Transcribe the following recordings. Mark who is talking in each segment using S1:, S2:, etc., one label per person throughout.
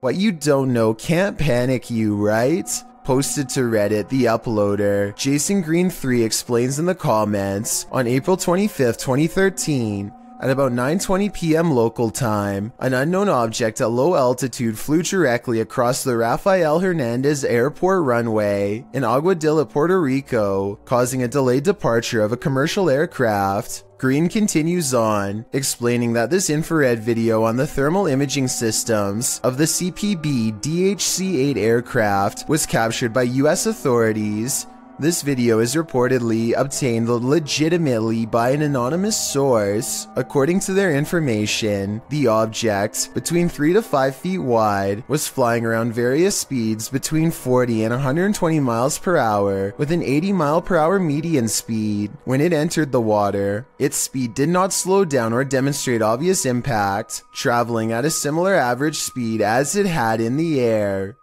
S1: What you don't know can't panic you, right? Posted to Reddit, the uploader, Jason Green 3 explains in the comments, on April 25th, 2013, at about 9:20 p.m. local time, an unknown object at low altitude flew directly across the Rafael Hernandez Airport runway in Aguadilla, Puerto Rico, causing a delayed departure of a commercial aircraft. Green continues on, explaining that this infrared video on the thermal imaging systems of the CPB DHC-8 aircraft was captured by US authorities. This video is reportedly obtained legitimately by an anonymous source. According to their information, the object, between 3 to 5 feet wide, was flying around various speeds between 40 and 120 miles per hour with an 80 mile per hour median speed. When it entered the water, its speed did not slow down or demonstrate obvious impact, traveling at a similar average speed as it had in the air.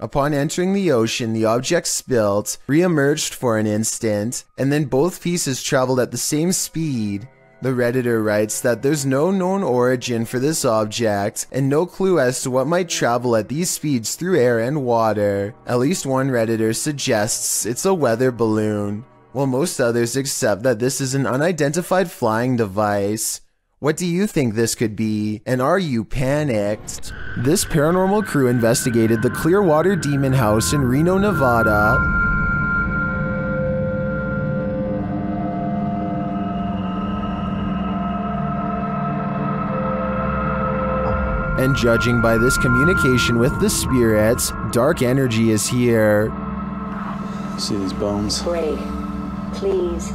S1: Upon entering the ocean, the object spilt, re-emerged for an instant, and then both pieces traveled at the same speed. The Redditor writes that there's no known origin for this object, and no clue as to what might travel at these speeds through air and water. At least one Redditor suggests it's a weather balloon, while most others accept that this is an unidentified flying device. What do you think this could be, and are you panicked? This paranormal crew investigated the Clearwater Demon House in Reno, Nevada. And judging by this communication with the spirits, dark energy is here.
S2: See these bones?
S3: Break, please.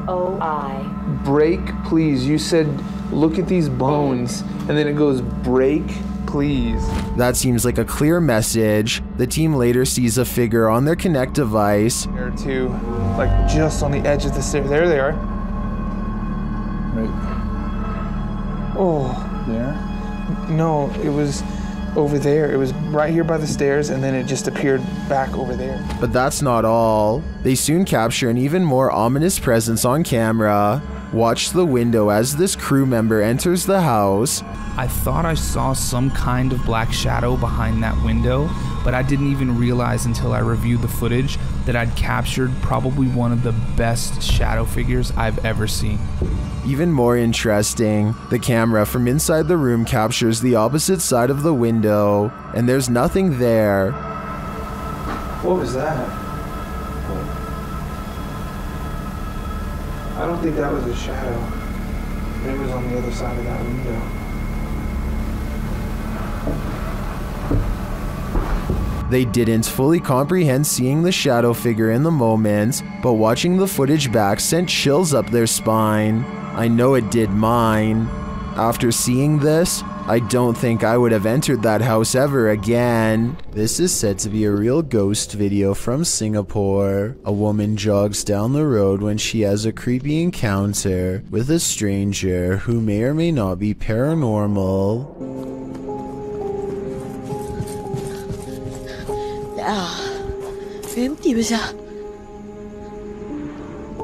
S3: O-I.
S4: Break, please. You said, look at these bones. And then it goes, break, please.
S1: That seems like a clear message. The team later sees a figure on their Connect device.
S4: There are two, like just on the edge of the stairs. There they are.
S2: Right.
S4: Oh.
S2: There?
S4: No, it was over there. It was right here by the stairs, and then it just appeared back over there.
S1: But that's not all. They soon capture an even more ominous presence on camera. Watch the window as this crew member enters the house.
S5: I thought I saw some kind of black shadow behind that window, but I didn't even realize until I reviewed the footage that I'd captured probably one of the best shadow figures I've ever seen.
S1: Even more interesting, the camera from inside the room captures the opposite side of the window, and there's nothing there.
S4: What was that? I don't think that was a shadow. It was on the other side of that window.
S1: They didn't fully comprehend seeing the shadow figure in the moment, but watching the footage back sent chills up their spine. I know it did mine. After seeing this, I don't think I would have entered that house ever again. This is said to be a real ghost video from Singapore. A woman jogs down the road when she has a creepy encounter with a stranger who may or may not be paranormal.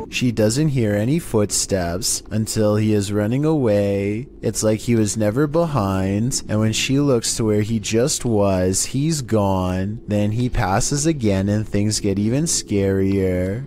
S1: She doesn't hear any footsteps until he is running away. It's like he was never behind, and when she looks to where he just was, he's gone. Then he passes again and things get even scarier.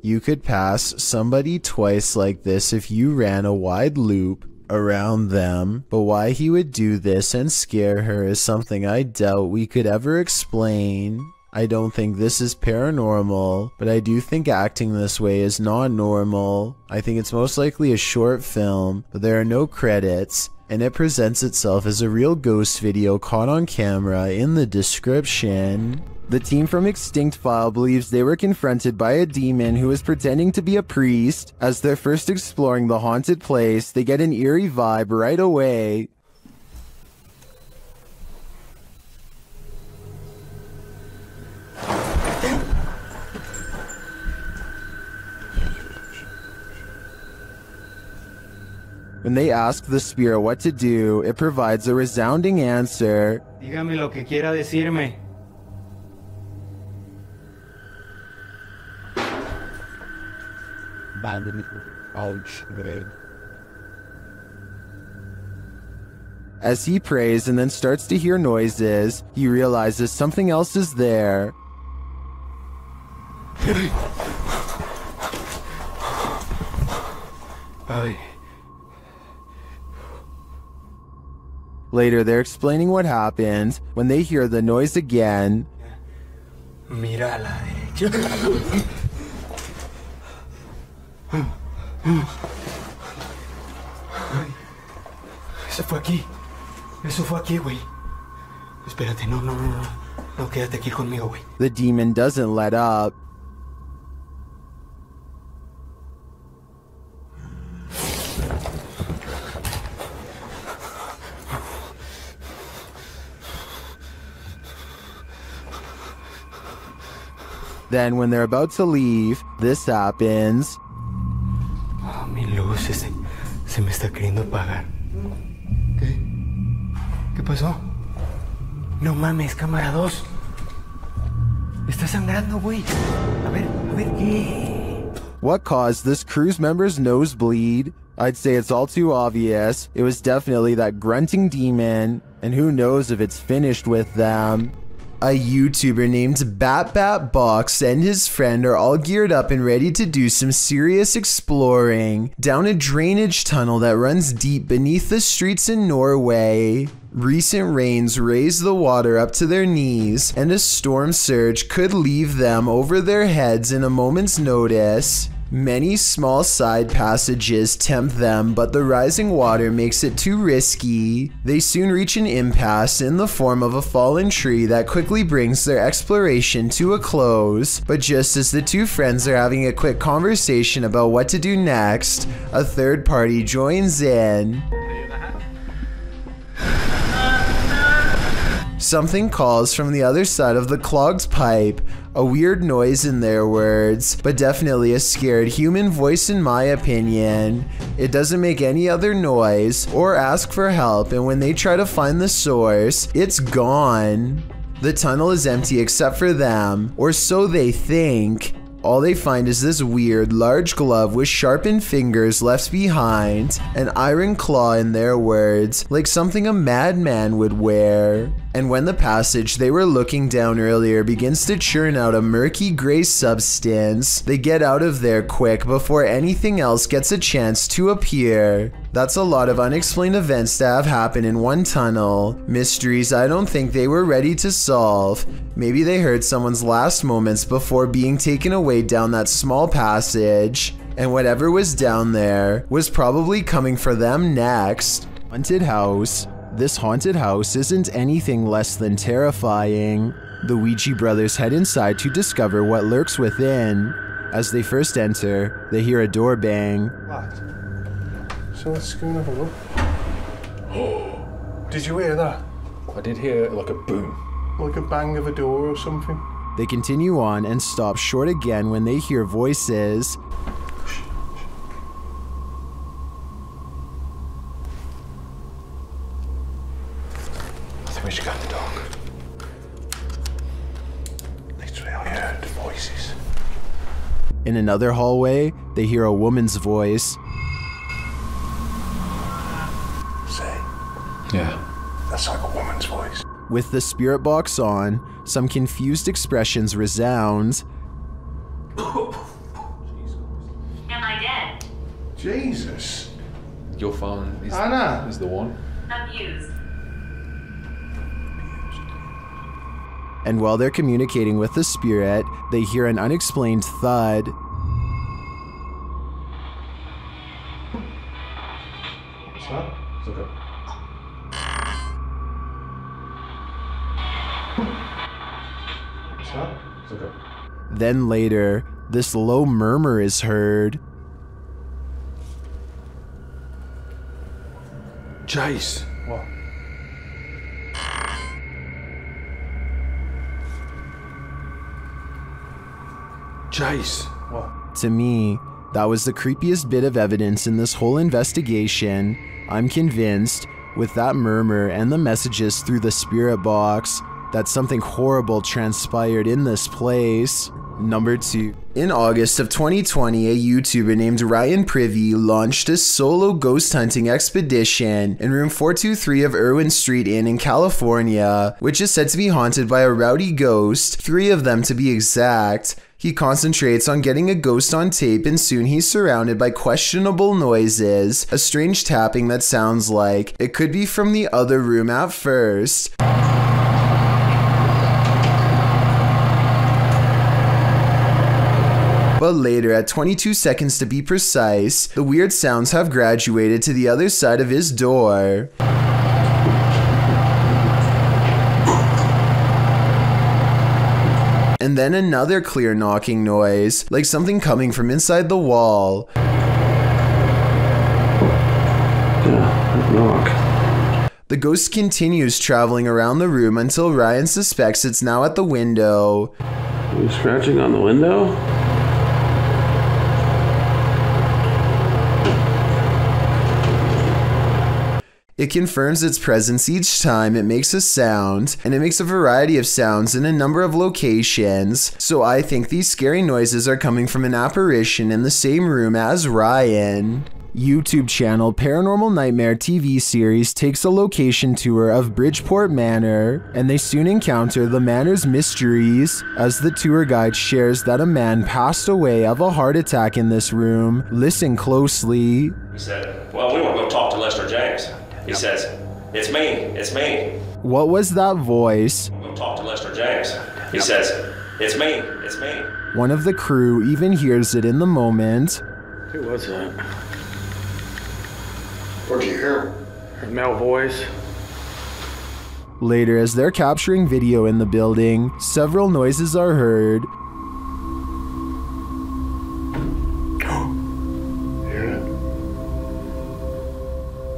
S1: You could pass somebody twice like this if you ran a wide loop around them, but why he would do this and scare her is something I doubt we could ever explain. I don't think this is paranormal, but I do think acting this way is not normal. I think it's most likely a short film, but there are no credits, and it presents itself as a real ghost video caught on camera in the description. The team from Extinct File believes they were confronted by a demon who was pretending to be a priest. As they're first exploring the haunted place, they get an eerie vibe right away. When they ask the spirit what to do, it provides a resounding answer.
S6: Dígame lo que quiera decirme.
S1: As he prays and then starts to hear noises, he realizes something else is there. Later, they're explaining what happened when they hear the noise again.
S6: Mira a la derecha. Eso fue aquí. Eso fue aquí, güey. Espérate, no. No, quédate aquí conmigo, güey.
S1: The demon doesn't let up. Then, when they're about to leave, this happens.
S6: Oh, mi luz se me está queriendo apagar. ¿Qué? ¿Qué pasó? No mames, cámara 2. Está sangrando, güey. A ver, ¿qué?
S1: What caused this crew's member's nosebleed? I'd say it's all too obvious. It was definitely that grunting demon, and who knows if it's finished with them. A YouTuber named BatBatBox and his friend are all geared up and ready to do some serious exploring down a drainage tunnel that runs deep beneath the streets in Norway. Recent rains raised the water up to their knees, and a storm surge could leave them over their heads in a moment's notice. Many small side passages tempt them, but the rising water makes it too risky. They soon reach an impasse in the form of a fallen tree that quickly brings their exploration to a close. But just as the two friends are having a quick conversation about what to do next, a third party joins in. Something calls from the other side of the clogged pipe, a weird noise in their words, but definitely a scared human voice in my opinion. It doesn't make any other noise or ask for help, and when they try to find the source, it's gone. The tunnel is empty except for them, or so they think. All they find is this weird, large glove with sharpened fingers left behind, an iron claw in their words, like something a madman would wear. And when the passage they were looking down earlier begins to churn out a murky gray substance, they get out of there quick before anything else gets a chance to appear. That's a lot of unexplained events that have happened in one tunnel. Mysteries I don't think they were ready to solve. Maybe they heard someone's last moments before being taken away down that small passage, and whatever was down there was probably coming for them next. Haunted house. This haunted house isn't anything less than terrifying. The Ouija brothers head inside to discover what lurks within. As they first enter, they hear a door bang.
S7: What? So let's go and have a look. Oh, did you hear that?
S2: I did hear like a boom.
S7: Like a bang of a door or something.
S1: They continue on and stop short again when they hear voices.
S7: I think we should go in the dark. Literally, I heard voices.
S1: In another hallway, they hear a woman's voice.
S7: Say,
S2: Yeah.
S7: that's like a woman's voice.
S1: With the spirit box on, some confused expressions resound.
S3: Am I dead?
S7: Jesus.
S2: Your phone is,
S7: Anna.
S2: is the one.
S3: Abused.
S1: And while they're communicating with the spirit, they hear an unexplained thud.
S7: What's that?
S2: It's okay.
S7: What's that?
S2: It's okay.
S1: Then later, this low murmur is heard.
S2: Jace.
S7: What?
S2: Jace.
S7: What?
S1: To me, that was the creepiest bit of evidence in this whole investigation. I'm convinced, with that murmur and the messages through the spirit box, that something horrible transpired in this place. Number 2. In August of 2020, a YouTuber named Ryan Privy launched a solo ghost hunting expedition in room 423 of Irwin Street Inn in California, which is said to be haunted by a rowdy ghost, 3 of them to be exact. He concentrates on getting a ghost on tape, and soon he's surrounded by questionable noises, a strange tapping that sounds like it could be from the other room at first. But later, at 22 seconds to be precise, the weird sounds have graduated to the other side of his door. And then another clear knocking noise, like something coming from inside the wall.
S8: Yeah, knock.
S1: The ghost continues traveling around the room until Ryan suspects it's now at the window.
S8: Are you scratching on the window?
S1: It confirms its presence each time it makes a sound, and it makes a variety of sounds in a number of locations, so I think these scary noises are coming from an apparition in the same room as Ryan. YouTube channel Paranormal Nightmare TV series takes a location tour of Bridgeport Manor, and they soon encounter the manor's mysteries as the tour guide shares that a man passed away of a heart attack in this room. Listen closely.
S9: He said, well, we want to go talk to Lester James. He says, it's me.
S1: What was that voice?
S9: We'll talk to Lester James. He says, it's me.
S1: One of the crew even hears it in the moment.
S8: Who was that?
S7: What'd you hear?
S8: A male voice.
S1: Later, as they're capturing video in the building, several noises are heard.
S7: Hear it?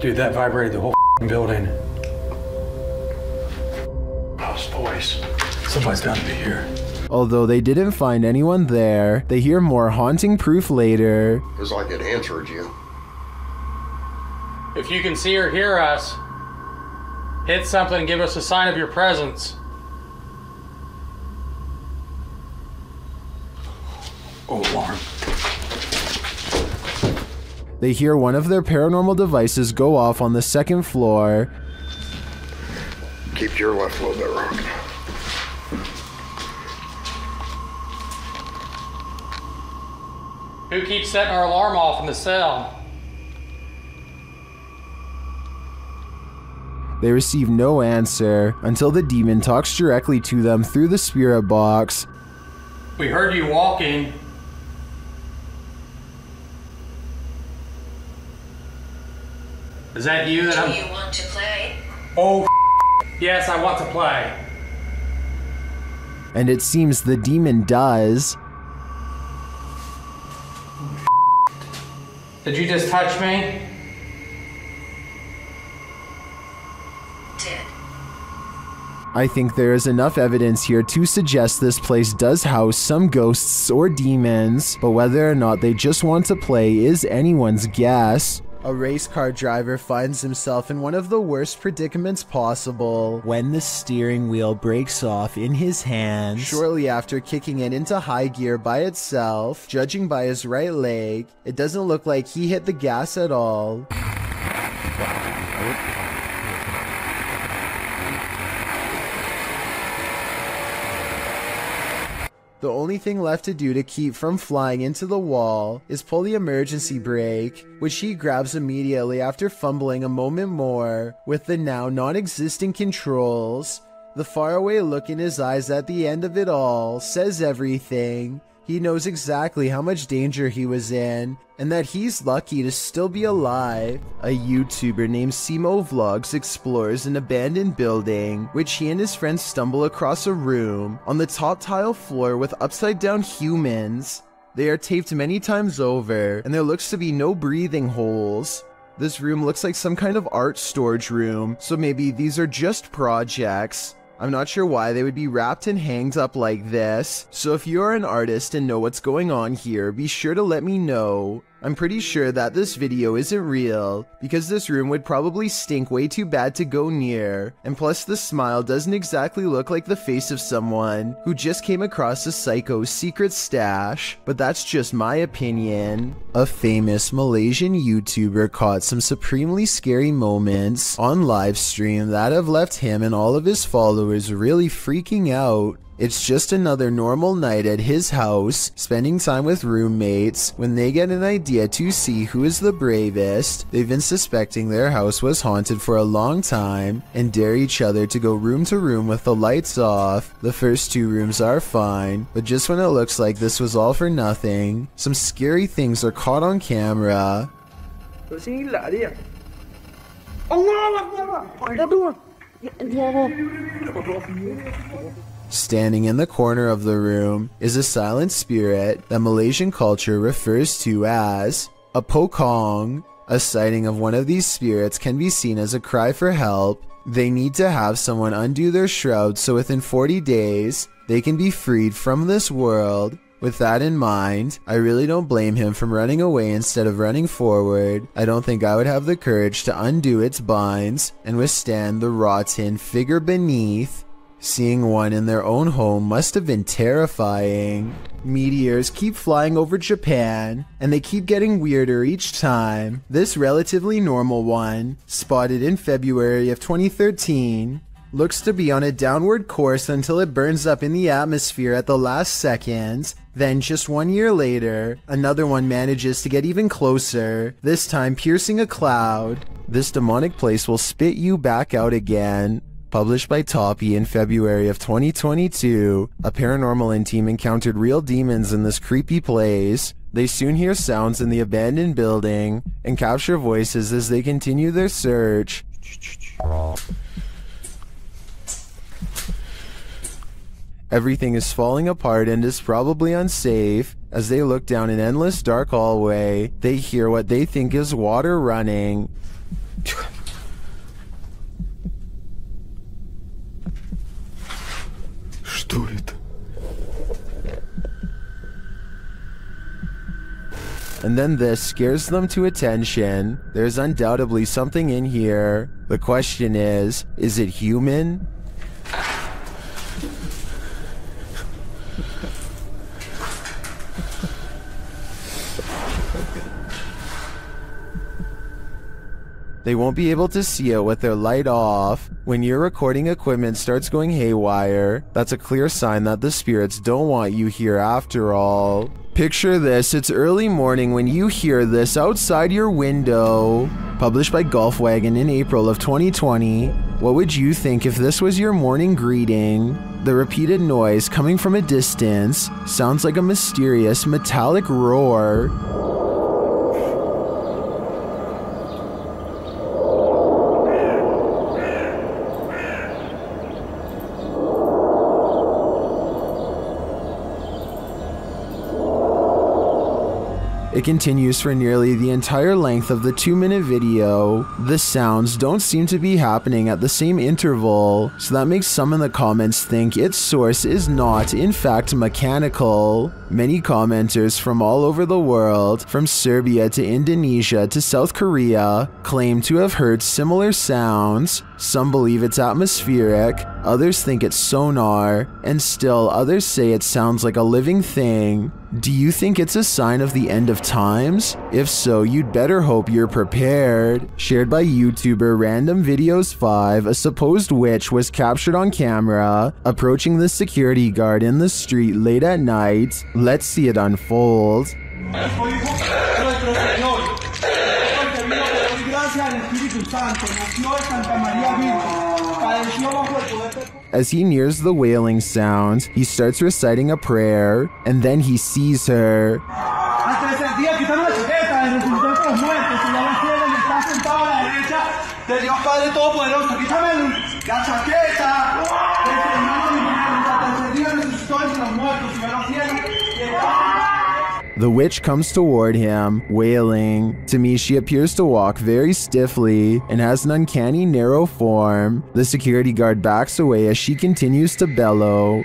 S6: Dude, that vibrated the whole building.
S7: Mouse voice.
S6: Somebody's got to be here.
S1: Although they didn't find anyone there, they hear more haunting proof later.
S7: It was like it answered you.
S10: If you can see or hear us, hit something and give us a sign of your presence.
S6: Oh, alarm.
S1: They hear one of their paranormal devices go off on the second floor.
S7: Keep your left a little bit rocking.
S10: Who keeps setting our alarm off in the cell?
S1: They receive no answer until the demon talks directly to them through the spirit box.
S10: We heard you walking. Is that you?
S3: Do you want to play?
S10: Oh, yes, I want to play.
S1: And it seems the demon does.
S10: Did you just touch me?
S3: Did.
S1: I think there is enough evidence here to suggest this place does house some ghosts or demons, but whether or not they just want to play is anyone's guess. A race car driver finds himself in one of the worst predicaments possible when the steering wheel breaks off in his hands. Shortly after kicking it into high gear by itself, judging by his right leg, it doesn't look like he hit the gas at all. The only thing left to do to keep from flying into the wall is pull the emergency brake, which he grabs immediately after fumbling a moment more with the now non-existent controls. The faraway look in his eyes at the end of it all says everything. He knows exactly how much danger he was in, and that he's lucky to still be alive. A YouTuber named Simo Vlogs explores an abandoned building, which he and his friends stumble across a room on the top tile floor with upside down humans. They are taped many times over, and there looks to be no breathing holes. This room looks like some kind of art storage room, so maybe these are just projects. I'm not sure why they would be wrapped and hanged up like this, so if you're an artist and know what's going on here, be sure to let me know. I'm pretty sure that this video isn't real, because this room would probably stink way too bad to go near, and plus the smile doesn't exactly look like the face of someone who just came across a psycho's secret stash, but that's just my opinion. A famous Malaysian YouTuber caught some supremely scary moments on livestream that have left him and all of his followers really freaking out. It's just another normal night at his house, spending time with roommates, when they get an idea to see who is the bravest. They've been suspecting their house was haunted for a long time, and dare each other to go room to room with the lights off. The first 2 rooms are fine, but just when it looks like this was all for nothing, some scary things are caught on camera. Standing in the corner of the room is a silent spirit that Malaysian culture refers to as a pokong. A sighting of one of these spirits can be seen as a cry for help. They need to have someone undo their shroud so within 40 days, they can be freed from this world. With that in mind, I really don't blame him from running away instead of running forward. I don't think I would have the courage to undo its binds and withstand the rotten figure beneath. Seeing one in their own home must have been terrifying. Meteors keep flying over Japan, and they keep getting weirder each time. This relatively normal one, spotted in February of 2013, looks to be on a downward course until it burns up in the atmosphere at the last second. Then just 1 year later, another one manages to get even closer, this time piercing a cloud. This demonic place will spit you back out again. Published by Toppy in February of 2022, a paranormal team encountered real demons in this creepy place. They soon hear sounds in the abandoned building and capture voices as they continue their search. Everything is falling apart and is probably unsafe. As they look down an endless dark hallway, they hear what they think is water running. And then this scares them to attention. There's undoubtedly something in here. The question is it human? They won't be able to see it with their light off. When your recording equipment starts going haywire, that's a clear sign that the spirits don't want you here after all. Picture this, it's early morning when you hear this outside your window. Published by Golfwagon in April of 2020. What would you think if this was your morning greeting? The repeated noise coming from a distance sounds like a mysterious metallic roar. It continues for nearly the entire length of the 2-minute video. The sounds don't seem to be happening at the same interval, so that makes some in the comments think its source is not, in fact, mechanical. Many commenters from all over the world, from Serbia to Indonesia to South Korea, claim to have heard similar sounds. Some believe it's atmospheric, others think it's sonar, and still others say it sounds like a living thing. Do you think it's a sign of the end of times? If so, you'd better hope you're prepared. Shared by YouTuber Random Videos 5, a supposed witch was captured on camera approaching the security guard in the street late at night. Let's see it unfold. As he nears the wailing sound, he starts reciting a prayer, and then he sees her. The witch comes toward him, wailing. To me, she appears to walk very stiffly and has an uncanny narrow form. The security guard backs away as she continues to bellow.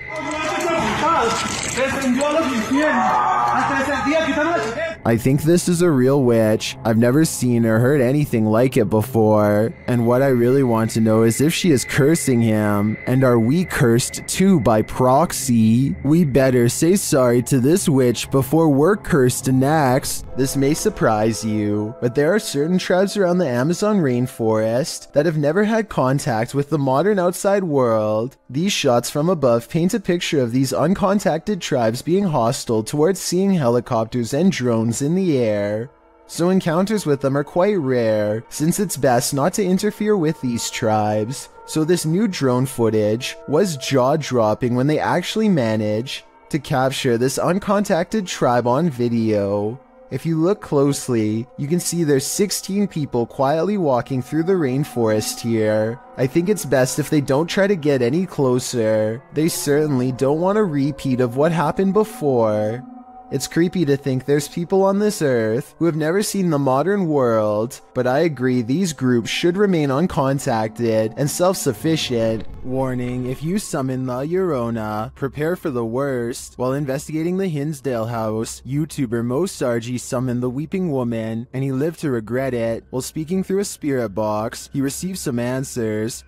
S1: I think this is a real witch. I've never seen or heard anything like it before. And what I really want to know is if she is cursing him. And are we cursed too by proxy? We better say sorry to this witch before we're cursed next. This may surprise you, but there are certain tribes around the Amazon rainforest that have never had contact with the modern outside world. These shots from above paint a picture of these uncontacted tribes being hostile towards seeing helicopters and drones in the air. So encounters with them are quite rare, since it's best not to interfere with these tribes. So this new drone footage was jaw-dropping when they actually managed to capture this uncontacted tribe on video. If you look closely, you can see there's 16 people quietly walking through the rainforest here. I think it's best if they don't try to get any closer. They certainly don't want a repeat of what happened before. It's creepy to think there's people on this earth who have never seen the modern world, but I agree these groups should remain uncontacted and self-sufficient. Warning, if you summon La Llorona, prepare for the worst. While investigating the Hinsdale house, YouTuber Mo Sargi summoned the Weeping Woman, and he lived to regret it. While speaking through a spirit box, he received some answers.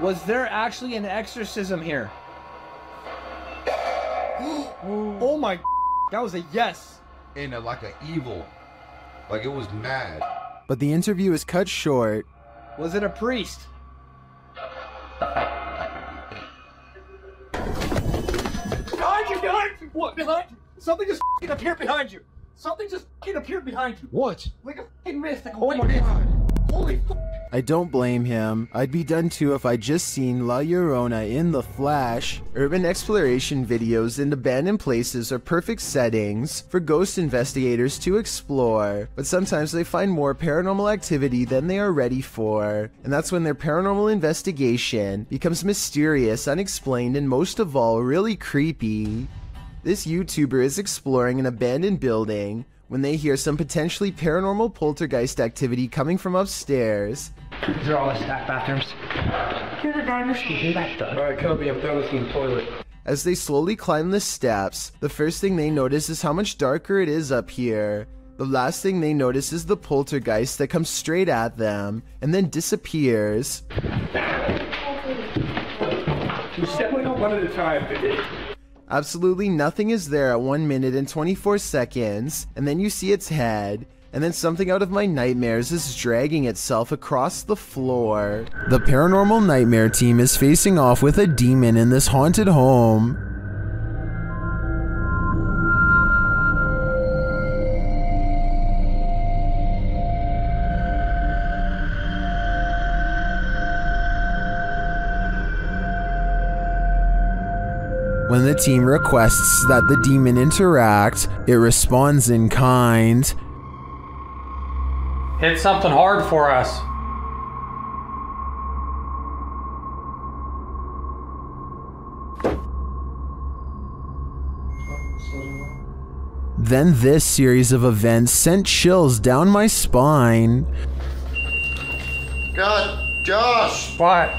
S11: Was there actually an exorcism here? Oh my... That was a yes.
S12: And like an evil. Like it was mad.
S1: But the interview is cut short.
S11: Was it a priest? Behind you, behind you! What? Behind you? Something just f***ing appeared behind you. Something just f***ing appeared behind you.
S12: What?
S11: Like a f***ing mist. Like, oh my god. Holy f***.
S1: I don't blame him. I'd be done too if I'd just seen La Llorona in the flesh. Urban exploration videos in abandoned places are perfect settings for ghost investigators to explore, but sometimes they find more paranormal activity than they are ready for, and that's when their paranormal investigation becomes mysterious, unexplained, and most of all, really creepy. This YouTuber is exploring an abandoned building when they hear some potentially paranormal poltergeist activity coming from upstairs.
S11: These are all the staff bathrooms. Here's the diamond. You do that, Doug. Alright, Kobe, I'm done looking in the toilet.
S1: As they slowly climb the steps, the first thing they notice is how much darker it is up here. The last thing they notice is the poltergeist that comes straight at them and then disappears.
S11: You said we don't one at a time.
S1: Absolutely nothing is there at 1 minute and 24 seconds, and then you see its head, and then something out of my nightmares is dragging itself across the floor. The paranormal nightmare team is facing off with a demon in this haunted home. When the team requests that the demon interact, it responds in kind.
S10: Hit something hard for us.
S1: Then this series of events sent chills down my spine.
S7: God, Josh!
S10: What?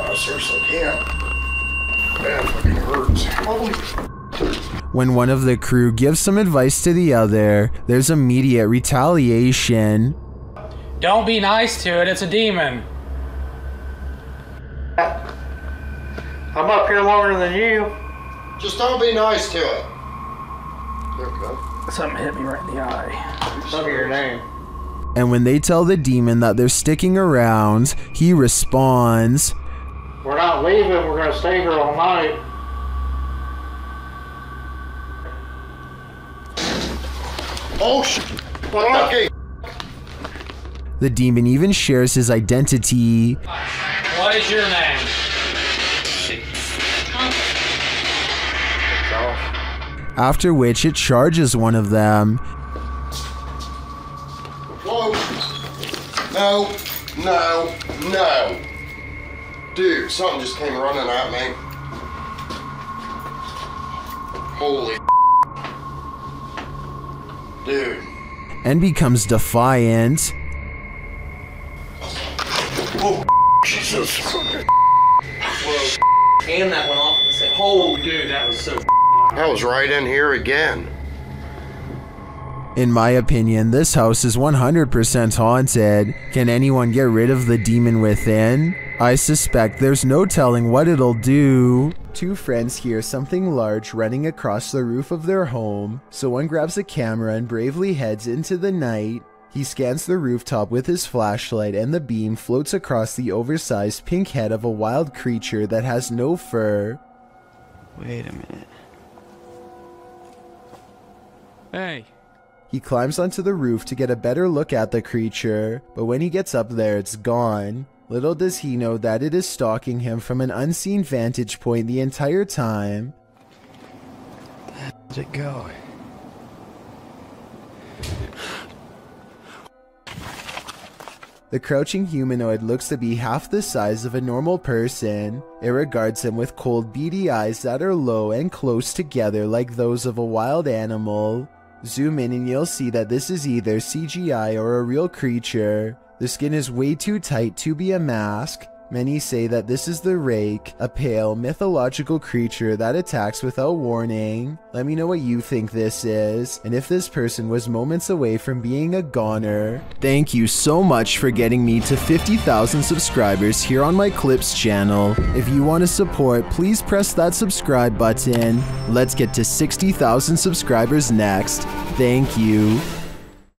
S7: I seriously can't. Man, it fucking hurts. Holy.
S1: When one of the crew gives some advice to the other, there's immediate retaliation.
S10: Don't be nice to it, it's a demon.
S11: I'm up here longer than you.
S7: Just don't be nice to it. There we go.
S11: Something hit me right in the eye. Look at your name.
S1: And when they tell the demon that they're sticking around, he responds,
S11: We're not leaving, we're gonna stay here all night.
S7: Oh shit! Lucky!
S1: The demon even shares his identity.
S10: What is your name?
S1: After which it charges one of them.
S7: Whoa! No! No! No! Dude, something just came running at me. Holy dude.
S1: And becomes defiant.
S7: Oh, Jesus. Whoa.
S10: and that went off at the same. Holy dude, that was so.
S7: That was right in here again.
S1: In my opinion, this house is 100% haunted. Can anyone get rid of the demon within? I suspect there's no telling what it'll do. Two friends hear something large running across the roof of their home, so one grabs a camera and bravely heads into the night. He scans the rooftop with his flashlight and the beam floats across the oversized pink head of a wild creature that has no fur.
S13: Wait a minute.
S5: Hey.
S1: He climbs onto the roof to get a better look at the creature, but when he gets up there, it's gone. Little does he know that it is stalking him from an unseen vantage point the entire time.
S13: Where'd it go?
S1: The crouching humanoid looks to be half the size of a normal person. It regards him with cold, beady eyes that are low and close together like those of a wild animal. Zoom in and you'll see that this is either CGI or a real creature. The skin is way too tight to be a mask. Many say that this is the Rake, a pale, mythological creature that attacks without warning. Let me know what you think this is, and if this person was moments away from being a goner. Thank you so much for getting me to 50,000 subscribers here on my Clips channel. If you want to support, please press that subscribe button. Let's get to 60,000 subscribers next. Thank you.